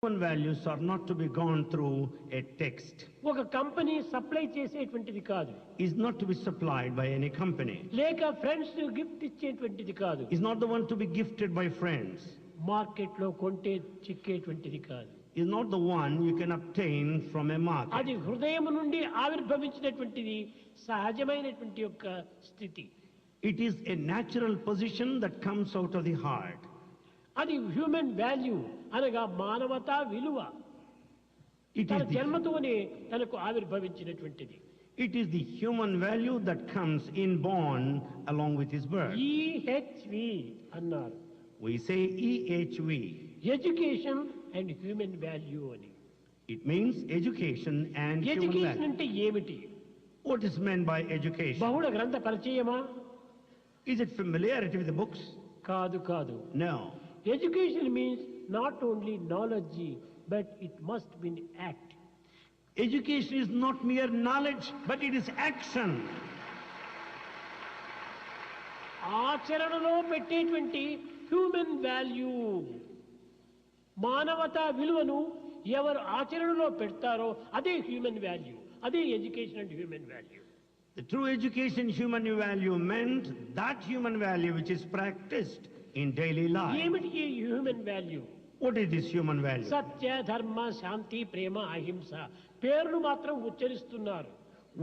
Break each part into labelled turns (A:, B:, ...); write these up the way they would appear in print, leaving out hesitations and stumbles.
A: Human values are not to be gone through a text.
B: ఒక company supply చేసేటువంటిది కాదు.
A: Is not to be supplied by any company.
B: లేక friends gift ఇచ్చేటువంటిది కాదు.
A: Is not the one to be gifted by friends.
B: Market లో కొంటే చిక్కేటువంటిది కాదు.
A: Is not the one you can obtain from a market.
B: అది హృదయం నుండి ఆవిర్భవించినటువంటిది సహజమైనటువంటి యొక్క స్థితి.
A: It is a natural position that comes out of the heart.
B: అది హ్యూమన్ వాల్యూ అనగా మానవతా విలువ. తన జన్మతోనే తనకు ఆవిర్భవించినటువంటిది.
A: It is the human value that comes inborn along with his birth.
B: EHV అన్నారు.
A: We say EHV.
B: Education and human value అని.
A: It means education and human value.
B: Education అంటే ఏమిటి?
A: What is meant by education?
B: బహుళ గ్రంథ పరిచయమా?
A: Is it familiarity with the books?
B: కాదు కాదు.
A: No.
B: Education means not only knowledge, but it must be act.
A: Education is not mere knowledge, but it is action.
B: ఆచరణలో పెట్టేటువంటి human value, మానవతా విలువను ఎవరు ఆచరణలో పెడతారో అదే హ్యూమన్ వాల్యూ, అదే education and human value.
A: The true education human value meant that human value which is practiced in daily life.
B: ఏమిటి ఈ human value?
A: What is this human value?
B: సత్య, ధర్మ, శాంతి, ప్రేమ, అహింస పేర్లు మాత్రం ఉచ్చరిస్తున్నారు.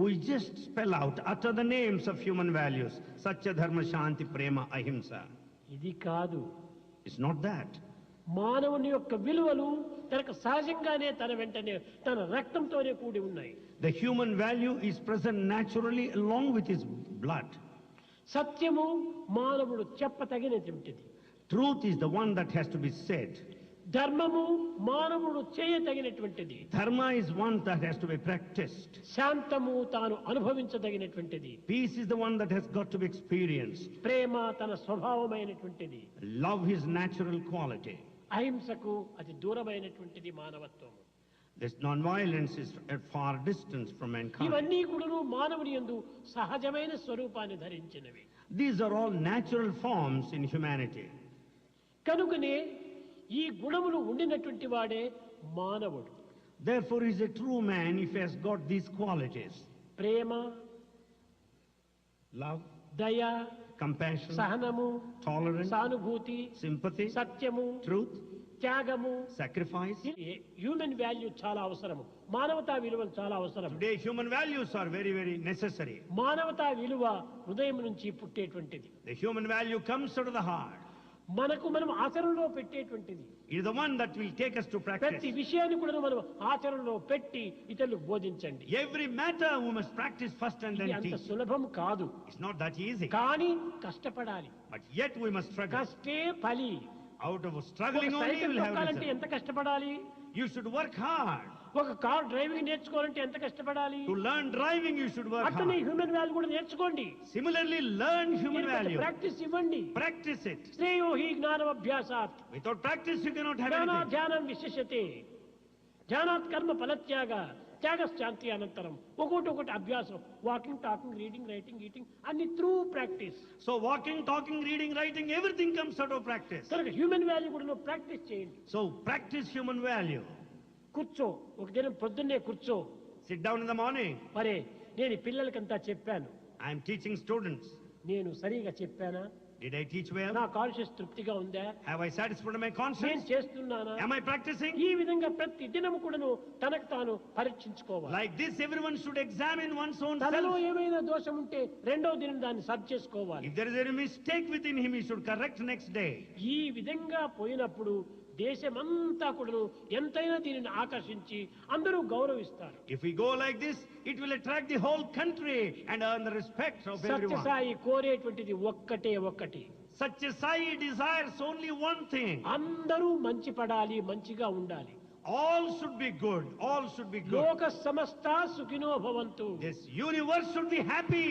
A: We just spell out, utter the names of human values. Satya, Dharma, Shanti, Prema, Ahimsa.
B: ఇది కాదు.
A: It's not that.
B: మానవుని యొక్క విలువలు తనకు సహజంగానే తన వెంటనే తన రక్తంతోనే కూడి ఉన్నాయి.
A: The human value is present naturally along with his blood.
B: సత్యము మానవుడు చెప్పతగినటువంటిది.
A: Truth is the one that has to be said.
B: ధర్మము మానవుడు చేయతగినటువంటిది.
A: Dharma is one that has to be practiced.
B: శాంతము తాను అనుభవించదగినటువంటిది.
A: Peace is the one that has got to be experienced.
B: ప్రేమ తన స్వభావమైనటువంటిది.
A: Love is natural quality.
B: అహింసకు అతి దూరమైనటువంటిది మానవత్వం.
A: This non-violence is at far distance from mankind.
B: ఇవన్నీ కూడా మానవుని యందు సహజమైన స్వరూపాన్ని ధరించినవి.
A: These are all natural forms in humanity.
B: కనుకనే ఈ గుణములు ఉండినటువంటి వాడే మానవుడు.
A: Therefore he is a true man if he has got these qualities.
B: Prema,
A: Love,
B: దయ,
A: compassion,
B: సహనము,
A: tolerance,
B: సానుభూతి,
A: sympathy,
B: సత్యము,
A: truth,
B: త్యాగము,
A: sacrifice.
B: హ్యూమన్ వాల్యూ చాలా అవసరము. మానవతా విలువలు చాలా అవసరం.
A: Today human values are very, very necessary.
B: మానవతా విలువ హృదయం నుంచి పుట్టేటువంటిది.
A: The human value comes out of the heart.
B: మనకు మనం ఆచరణలో పెట్టేటువంటిది.
A: It is the one that will take us to practice.
B: ప్రతి విషయాన్ని కూడా మనం ఆచరణలో పెట్టి ఇతరులకు బోధించండి.
A: Every matter we must practice first and then
B: అంత
A: teach.
B: సులభం కాదు.
A: It's not that easy.
B: కానీ కష్టపడాలి.
A: But yet we must struggle.
B: కష్టే ఫలి.
A: Out of struggling only you
B: cycle
A: will have
B: తొక్కాలంటే
A: result.
B: ఎంత కష్టపడాలి?
A: You should work hard.
B: ఒక car driving నేర్చుకోవాలంటే ఎంత కష్టపడాలి?
A: To learn driving you should work
B: అట్లనే
A: hard.
B: హ్యూమన్ వాల్యూ కూడా నేర్చుకోండి.
A: Similarly learn human value.
B: Practice ఇవ్వండి.
A: Practice it.
B: శ్రేయో హి జ్ఞానం అభ్యాసాత్.
A: Without practice you cannot have
B: జ్ఞానా
A: anything.
B: ధ్యానం విశేషతే. ధ్యానాత్ కర్మ ఫలత్యాగ. త్యాగశాంతి అనంతరం ఒకటి అభ్యాసం. Walking, talking, reading, writing, eating అన్ని through practice.
A: So walking, talking, reading, writing, everything comes out of practice.
B: కనుక హ్యూమన్ వాల్యూ కూడా ప్రాక్టీస్ చేయండి.
A: So practice human value.
B: కూర్చో, ఒక దినం పొద్దున్నే కూర్చో.
A: Sit down in the morning.
B: మరే నేను ఈ పిల్లలకంతా చెప్పాను.
A: I am teaching students.
B: నేను సరిగా చెప్పానా?
A: Did I teach well?
B: నా కాన్షియస్ తృప్తిగా ఉందా?
A: Have I satisfied my
B: నేను
A: conscience?
B: చేస్తున్నానా?
A: Am I practicing?
B: ఈ విధంగా ప్రతి దినము కూడాను తనకు తాను పరీక్షించుకోవాలి.
A: Like this everyone should examine one's own
B: తనలో
A: self.
B: ఏమైనా దోషం ఉంటే రెండో దినం దాన్ని సరి చేసుకోవాలి.
A: If there is any mistake within him, he should correct next day.
B: ఈ విధంగా పోయినప్పుడు దేశమంతా కూడా ఎంతైనా దీనిని ఆకర్షించి అందరూ గౌరవిస్తారు.
A: If we go like this, it will attract the whole country and earn the respect of everyone.
B: Sathya Sai కోరేటువంటిది ఒక్కటి.
A: Satya Sai desires only one thing.
B: అందరూ మంచి పడాలి, మంచిగా ఉండాలి.
A: All should be good. All should be good.
B: లోక సమస్త సుఖినో భవంతు.
A: This universe should be happy.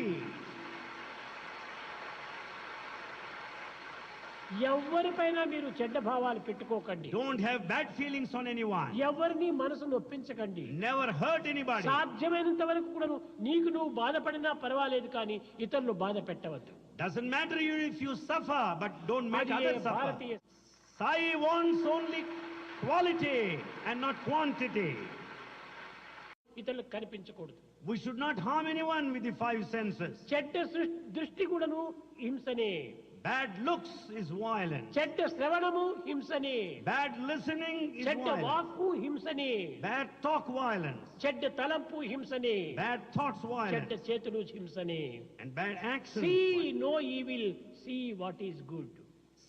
B: ఎవరిపైన మీరు చెడ్డ భావాలు పెట్టుకోకండి.
A: Don't have bad feelings on anyone.
B: ఎవరిని మనసు నొప్పించకండి.
A: Never hurt anybody.
B: సాధ్యమైనంత వరకు కూడా నీకు నువ్వు బాధపడినా పర్వాలేదు, కానీ ఇతరులు బాధ పెట్టవద్దు.
A: Doesn't matter even if you suffer, but don't make
B: అది
A: others suffer.
B: Bharatiya
A: Sai wants only quality and not quantity.
B: ఇతరులకు కనిపించకూడదు.
A: We should not harm anyone with the five senses.
B: చెడ్డ దృష్టి కూడాను హింసనే.
A: Bad looks is violence.
B: చెడ్డ శ్రవణము హింసనే.
A: Bad listening is
B: చెడ్డ
A: violence.
B: వాక్కు హింసనే.
A: Bad talk violence.
B: చెడ్డ తలంపు హింసనే.
A: Bad thoughts
B: చెడ్డ
A: violence.
B: చేతులు హింసనే.
A: And bad actions.
B: See no evil, see what is good.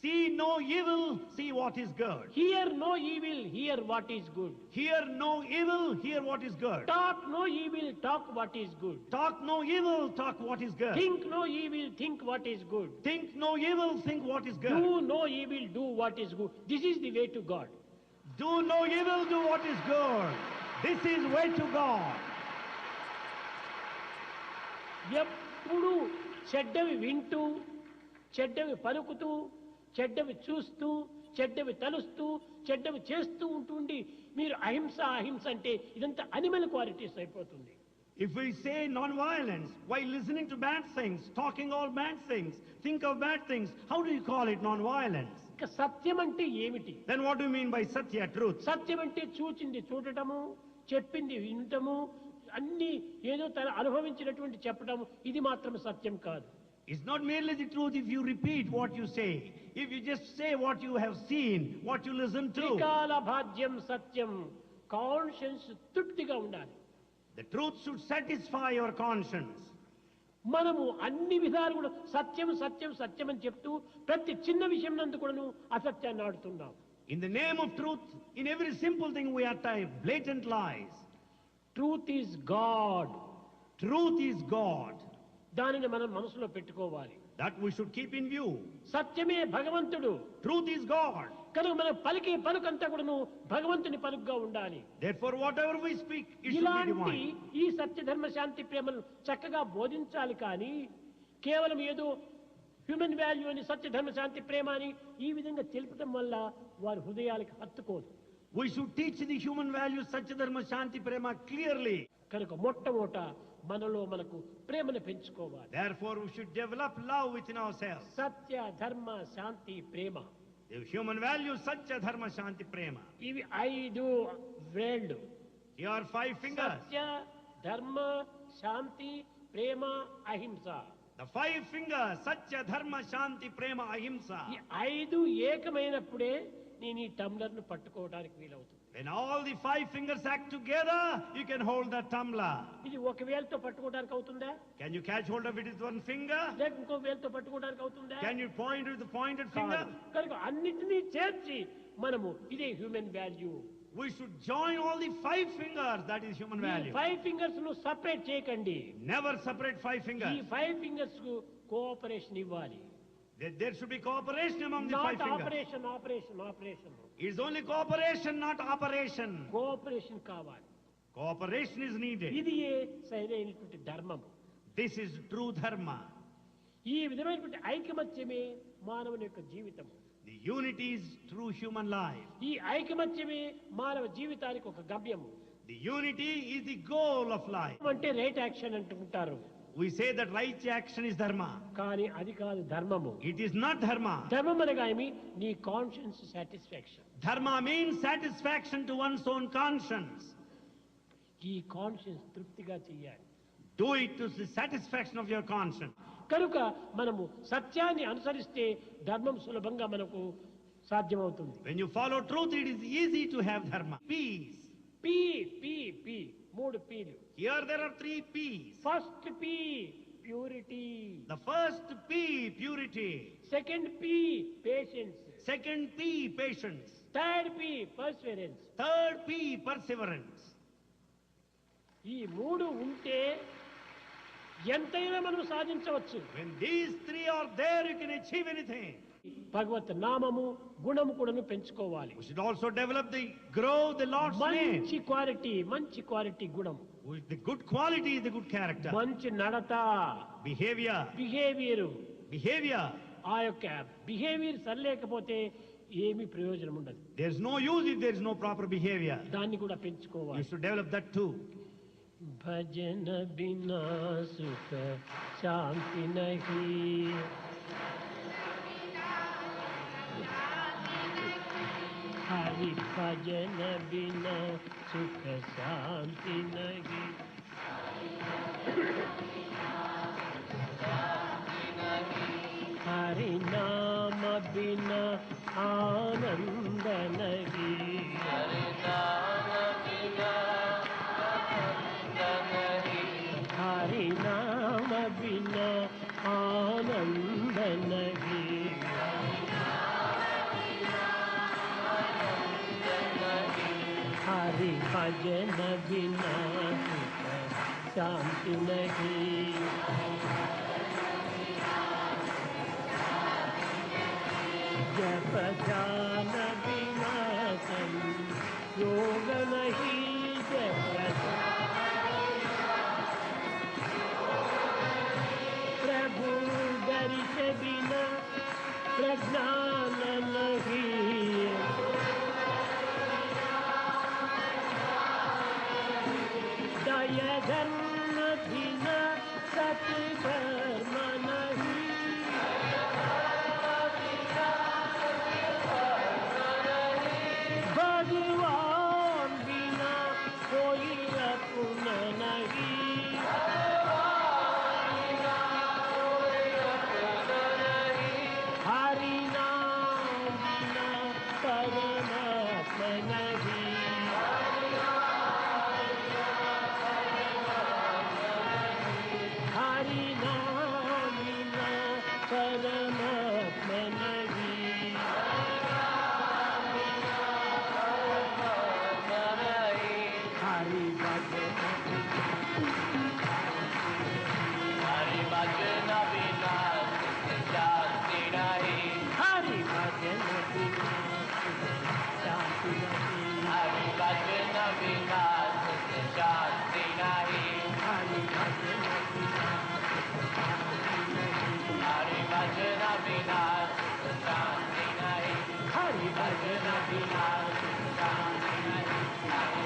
A: See no evil, see what is good.
B: Hear no evil, hear what is good.
A: Hear no evil, hear what is good.
B: Talk no evil, talk what is good.
A: Talk no evil, talk what is good.
B: Think no evil, think what is good.
A: Think no evil, think what is good.
B: Do no evil, do what is good. This is the way to God.
A: Do no evil, do what is good. This is way to God.
B: ఎప్పుడు చెడ్డవి వింటూ, చెడ్డవి పలుకుతూ, చెడ్డవి చూస్తూ, చెడ్డవి తలుస్తూ, చెడ్డవి చేస్తూ ఉంటుండి మీరు అహింస అహింస అంటే ఇదంతా అనిమల్ క్వాలిటీస్ అయిపోతుంది.
A: If we say non-violence while listening to bad things, talking all bad things, think of bad things, how do you call it non-violence?
B: ఇక సత్యం అంటే ఏమిటి?
A: Then what do you mean by satya, truth?
B: సత్యం అంటే చూచింది చూడటము, చెప్పింది వినటము, అన్ని ఏదో తన అనుభవించినటువంటి చెప్పటము, ఇది మాత్రం సత్యం కాదు.
A: It's not merely the truth if you repeat what you say. If you just say what you have seen, what you listen to.
B: త్రికాల భాజ్యం సత్యం, కాన్షియన్స్ తృప్తిగా ఉండాలి.
A: The truth should satisfy your conscience.
B: మనము అన్ని విధాలు కూడా సత్యం సత్యం సత్యం అని చెప్తూ ప్రతి చిన్న విషయం నందు కూడాను అసత్యాన్ని ఆడుతున్నాం.
A: In the name of truth, in every simple thing we are blatant lies.
B: Truth is God.
A: Truth is God.
B: దానిని మనం మనసులో పెట్టుకోవాలి.
A: That we should keep in view.
B: సత్యమే భగవంతుడు.
A: Truth is God.
B: కనుక మనం పలికే పలుకంతా కూడాను భగవంతుని పలుకుగా ఉండాలి.
A: Therefore, whatever we speak, it should be
B: ఇలాంటి
A: divine.
B: ఈ సత్య ధర్మ శాంతి ప్రేమను చక్కగా బోధించాలి. కానీ కేవలం ఏదో హ్యూమన్ వాల్యూ అని సత్య ధర్మ శాంతి ప్రేమ అని ఈ విధంగా తెలుపడం వల్ల వారి హృదయాలకు హత్తుకోదు.
A: We should teach the human values, Satya Dharma Shanti Prema clearly.
B: కనుక మొట్టమొదట మనలో మనకు ప్రేమను పెంచుకోవాలి.
A: Therefore, we should develop love within ourselves.
B: సత్య ధర్మ శాంతి ప్రేమ,
A: The human values, Satya Dharma Shanti Prema.
B: ఇవి 5 వేళ్ళు.
A: Here are 5 fingers.
B: సత్య ధర్మ శాంతి ప్రేమ అహింస.
A: The 5 fingers, Satya Dharma Shanti Prema Ahimsa.
B: ఈ 5 ఏకమైనప్పుడే నేను ఈ టంబ్లర్ను పట్టుకోవడానికి వీలవుతుంది.
A: When all the 5 fingers act together, you can hold the tumbler.
B: ఇది ఒక వేలుతో పట్టుకోవడానికి అవుతుందా?
A: Can you catch hold of it with one finger?
B: లేక ఇంకో వేలుతో పట్టుకోవడానికి అవుతుందా?
A: Can you point with the pointed finger?
B: కనుక అన్నిటినీ చేర్చి మనము ఇదే human value.
A: We should join all the 5 fingers, that is human value.
B: 5 fingers ను సపరేట్ చేయకండి.
A: Never separate 5
B: ఈ
A: fingers.
B: 5 ఫింగర్స్ కు కోఆపరేషన్ ఇవ్వాలి.
A: There should be cooperation among the 5
B: not
A: fingers.
B: Operation operation operation.
A: It's only cooperation, not operation.
B: Cooperation కావాలి.
A: Cooperation is needed.
B: ఇది సరైనటువంటి ధర్మము.
A: This is true dharma.
B: ఈ విధమైనటువంటి ఐకమత్యమే మానవుని యొక్క జీవితం.
A: The unity is true human life.
B: ఈ ఐకమత్యమే మానవ జీవితానికి ఒక గమ్యము.
A: The unity is the goal of life.
B: అంటే రైట్ యాక్షన్ అంటుంటారు.
A: We say that right action is dharma.
B: కానీ అది కాదు ధర్మము.
A: It is not dharma.
B: ధర్మం అనగా ఏమి? నీ conscience satisfaction.
A: Dharma means satisfaction to one's own conscience.
B: ఈ కాన్షియన్స్ తృప్తిగా చేయాలి.
A: Do it to the satisfaction of your conscience.
B: కనుక మనము సత్యాన్ని అనుసరిస్తే ధర్మం సులభంగా మనకు సాధ్యమవుతుంది.
A: When you follow truth, it is easy to have dharma. Peace.
B: P P P 3 peel.
A: Here there are 3 P's.
B: First P purity.
A: The first P, purity.
B: Second P patience.
A: Second P, patience.
B: Third P Perseverance.
A: Third P, perseverance.
B: ఈ 3 ఉంటే ఎంతైనా మనం సాధించవచ్చు.
A: When these 3 are there, you can achieve anything.
B: భగవత్ నామము గుణము కూడాను పెంచుకోవాలి.
A: We should also develop grow the Lord's name.
B: మంచి క్వాలిటీ గుణం.
A: The good quality is the good character.
B: మంచి నడత,
A: Behavior.
B: ఆ యొక్క బిహేవియర్ సరిలేకపోతే ఏమీ ప్రయోజనం ఉండదు.
A: There's no use if there is no proper behavior.
B: దాన్ని కూడా
A: You
B: పెంచుకోవాలి.
A: should develop that too.
B: భజన బినా సుఖ శాంతి నహీ, హరి हरि भजन बिना सुख शांति नहीं। हरि नाम बिना आनंद नहीं। हरि नाम बिना आनंद नहीं। हरि नाम बिना आनंद नहीं। हरि भजन बिना सुख शांति नहीं। जप ध्यान बिना योग नहीं। जप प्रभु दर्श बिना प्रज्ञान नहीं। दय धर्म बिना सत्कर्म नहीं। भगवान बिना कोई अपना नहीं। हरि नाम बिना परमात्मा नहीं। हरि नाम बिना परमात्मा नहीं। हरि भजन
C: हरि भजन बिना शांति नहीं।
B: हरि भजन बिना शांति नहीं।
C: हरि भजन बिना शांति नहीं।
B: हरि भजन बिना शांति नहीं।
C: हरि भजन बिना शांति नहीं।
B: हरि भजन बिना
C: शांति नहीं।